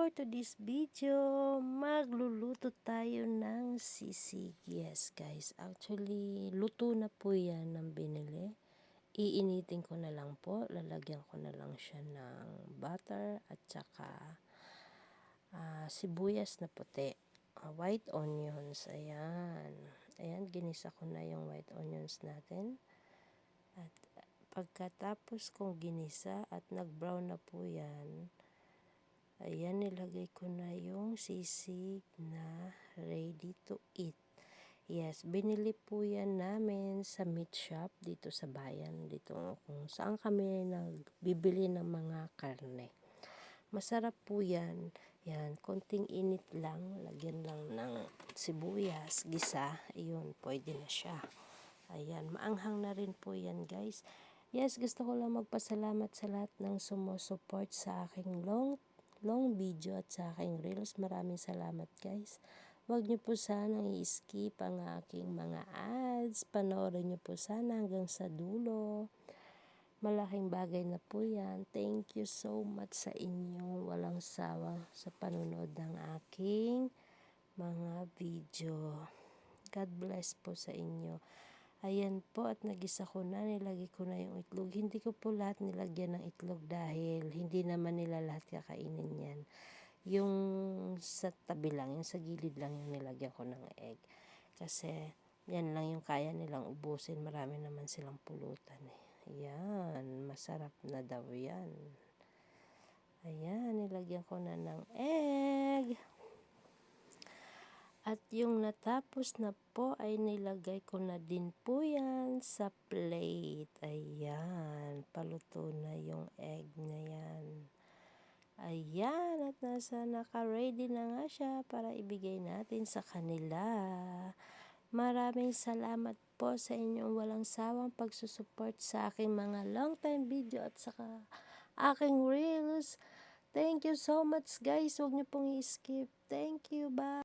For today's video, magluluto tayo ng sisig. Yes guys, actually luto na po yan ng binili. Iinitin ko na lang po, lalagyan ko na lang siya ng butter at saka sibuyas na puti. White onions, ayan, ginisa ko na yung white onions natin. At pagkatapos kong ginisa at nag-brown na po yan, ayan, nilagay ko na yung sisig na ready to eat. Yes, binili po yan namin sa meat shop dito sa bayan. Dito kung saan kami nagbibili ng mga karne. Masarap po yan. Yan, konting init lang. Lagyan lang ng sibuyas, gisa. Ayun, pwede na siya. Ayan, maanghang na rin po yan guys. Yes, gusto ko lang magpasalamat sa lahat ng sumusupport sa aking long video at sa aking reels. Maraming salamat guys. Huwag niyo po sanang i-skip ang aking mga ads. Panoorin niyo po sana hanggang sa dulo. Malaking bagay na po yan. Thank you so much sa inyong walang sawa sa panonood ng aking mga video. God bless po sa inyo. Ayan po, at nagisa ko na, nilagay ko na yung itlog. Hindi ko po lahat nilagyan ng itlog dahil hindi naman nila lahat kakainin yan. Yung sa tabi lang, yung sa gilid lang yung nilagyan ko ng egg. Kasi yan lang yung kaya nilang ubusin. Marami naman silang pulutan eh. Ayan, masarap na daw yan. Ayan, nilagyan ko na ng egg. At yung natapos na po ay nilagay ko na din po yan sa plate. Ayan, paluto na yung egg na yan. Ayan, at naka-ready na nga siya para ibigay natin sa kanila. Maraming salamat po sa inyong walang sawang pagsusupport sa aking mga long time video at saka aking reels. Thank you so much guys. Huwag niyo pong i-skip. Thank you. Bye.